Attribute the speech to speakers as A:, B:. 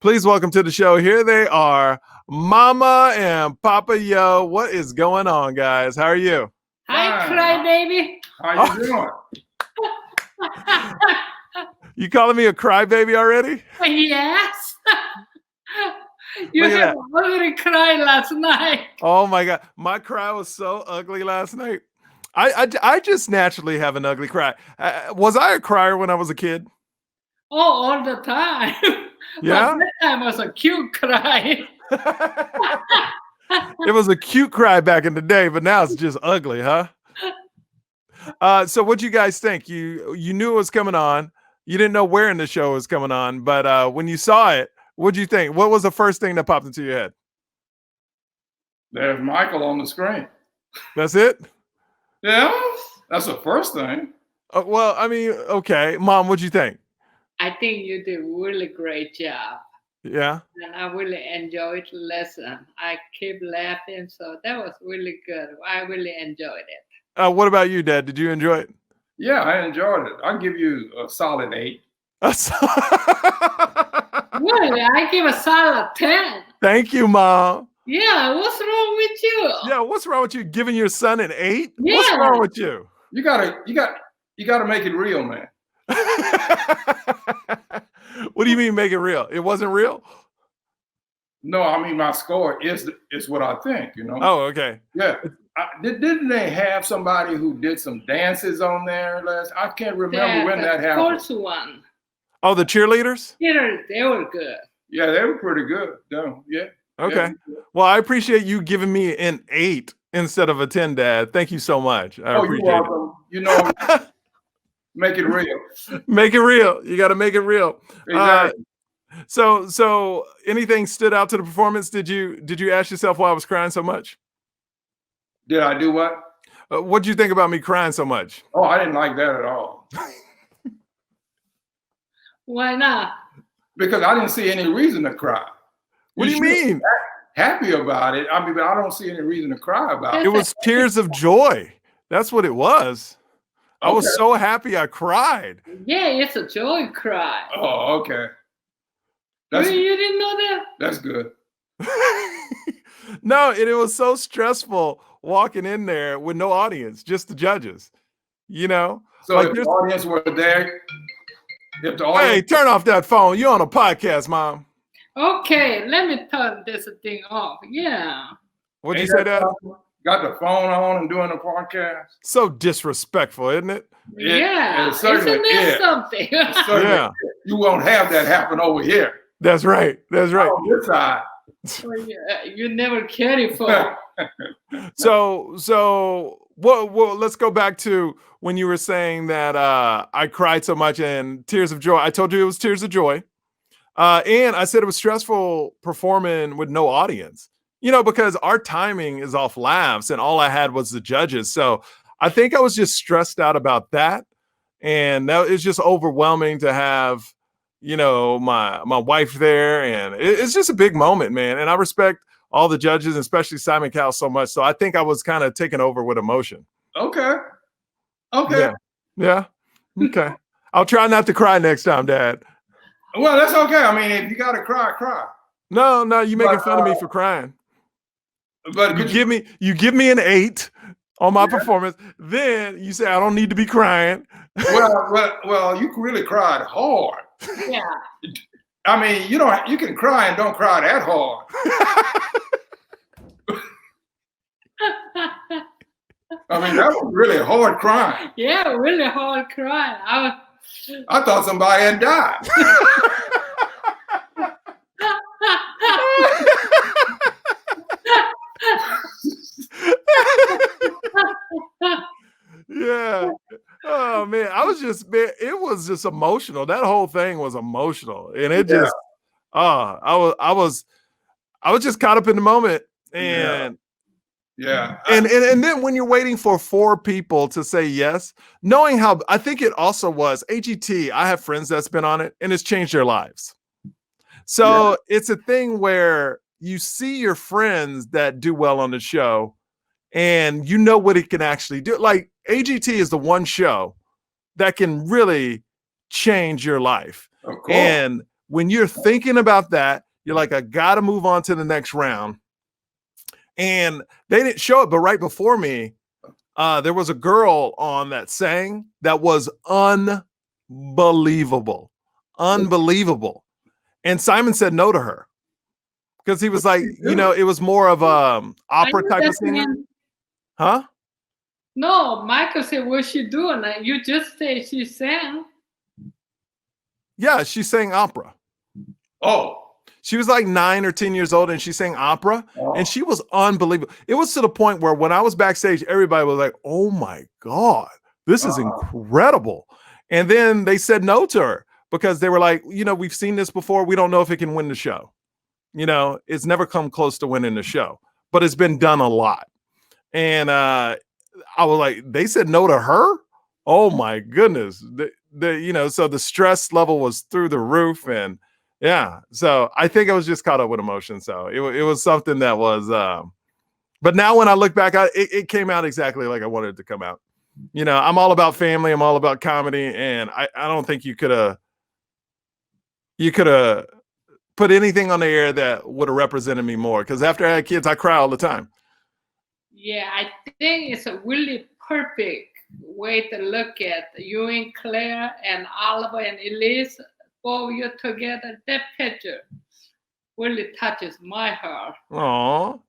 A: Please welcome to the show. Here they are, Mama and Papa Yo. What is going on, guys? How are you?
B: Hi, crybaby.
C: How you doing?
A: You calling me a crybaby already?
B: Yes. You
A: Look at
B: have
A: that.
B: already cried last night.
A: Oh my God. My cry was so ugly last night. I just naturally have an ugly cry. Was I a crier when I was a kid?
B: Oh, all the time.
A: Yeah?
B: But that time was a cute cry.
A: It was a cute cry back in the day, but now it's just ugly, huh? So what'd you guys think? You knew it was coming on. You didn't know where in the show it was coming on, but when you saw it, what'd you think? What was the first thing that popped into your head?
C: There's Michael on the screen.
A: That's it?
C: Yeah, that's the first thing.
A: Well, I mean, okay. Mom, what'd you think?
B: I think you did a really great job.
A: Yeah?
B: And I really enjoyed the lesson. I keep laughing, so that was really good. I really enjoyed it.
A: What about you, Dad? Did you enjoy it?
C: Yeah, I enjoyed it. I'll give you a solid 8.
B: Really, I give a solid 10.
A: Thank you, Mom.
B: Yeah, what's wrong with you?
A: Yeah, what's wrong with you giving your son an 8?
B: Yeah.
A: What's wrong with you?
C: You gotta make it real, man.
A: What do you mean make it real? It wasn't real?
C: No, I mean my score is what I think, you know.
A: Oh, okay.
C: Yeah. Didn't they have somebody who did some dances on there last? I can't remember when that happened.
B: First one.
A: Oh, the cheerleaders?
B: Yeah, they were good.
C: Yeah, they were pretty good. Though. Yeah.
A: Okay.
C: Yeah.
A: Well, I appreciate you giving me an 8 instead of a 10, Dad. Thank you so much. I
C: You're
A: appreciate
C: welcome. You know, make it real.
A: Make it real. You got to make it real.
C: Exactly.
A: So anything stood out to the performance? Did you ask yourself why I was crying so much?
C: Did I do what?
A: What did you think about me crying so much?
C: Oh, I didn't like that at all.
B: Why not?
C: Because I didn't see any reason to cry.
A: What do you mean?
C: Happy about it. I mean, but I don't see any reason to cry about it.
A: It was tears of joy. That's what it was. I was so happy I cried.
B: Yeah, it's a joy cry.
C: Oh, okay.
B: You didn't know that?
C: That's good.
A: No, it was so stressful walking in there with no audience, just the judges. You know?
C: So
A: like
C: if the audience were there,
A: hey, turn off that phone. You're on a podcast, Mom.
B: Okay, let me turn this thing off. Yeah.
A: What'd you say, Dad?
C: Got the phone on and doing a podcast.
A: So disrespectful, isn't it?
B: Yeah.
C: Isn't
B: that something?
A: Yeah.
C: You won't have that happen over here.
A: That's right. That's right.
C: On this side.
B: You never carry phone.
A: So well, let's go back to when you were saying that I cried so much and tears of joy. I told you it was tears of joy. And I said it was stressful performing with no audience, you know, because our timing is off laughs and all I had was the judges. So I think I was just stressed out about that. And that it's just overwhelming to have, you know, my wife there. And it's just a big moment, man. And I respect all the judges, especially Simon Cowell, so much. So I think I was kind of taken over with emotion.
C: Okay. Okay.
A: Yeah. Okay. I'll try not to cry next time, Dad.
C: Well, that's okay. I mean, if you gotta cry, cry.
A: No, you making fun of me for crying.
C: But
A: you give me an 8 on my performance. Then you say I don't need to be crying.
C: Well, you really cried hard.
B: Yeah.
C: I mean, you can cry and don't cry that hard. I mean, that was really hard crying.
B: Yeah, really hard crying.
C: I thought somebody had died.
A: Yeah. Oh man, it was just emotional. That whole thing was emotional, and it just, I was just caught up in the moment, and
C: yeah.
A: And then when you're waiting for 4 people to say yes, knowing how, I think it also was AGT. I have friends that's been on it, and it's changed their lives. So it's a thing where you see your friends that do well on the show, and you know what it can actually do. Like AGT is the one show that can really change your life.
C: Of course.
A: And when you're thinking about that, you're like, I got to move on to the next round. And they didn't show it, but right before me, there was a girl on that sang that was unbelievable. Unbelievable. And Simon said no to her because he was like, you know, it was more of opera type of singer. Huh?
B: No, Michael said, what's she doing? You just say she sang.
A: Yeah, she sang opera.
C: Oh.
A: She was like 9 or 10 years old and she sang opera and she was unbelievable. It was to the point where when I was backstage, everybody was like, oh my God, this is incredible. And then they said no to her because they were like, you know, we've seen this before. We don't know if it can win the show. You know, it's never come close to winning the show, but it's been done a lot. And I was like, they said no to her? Oh my goodness. You know, so the stress level was through the roof. And yeah, so I think I was just caught up with emotion. So it was something that was, but now when I look back, it came out exactly like I wanted it to come out. You know, I'm all about family. I'm all about comedy. And I don't think you could have put anything on the air that would have represented me more. Because after I had kids, I cry all the time.
B: Yeah, I think it's a really perfect way to look at you and Claire and Oliver and Elise. 4 of you together, that picture really touches my heart.
A: Aww.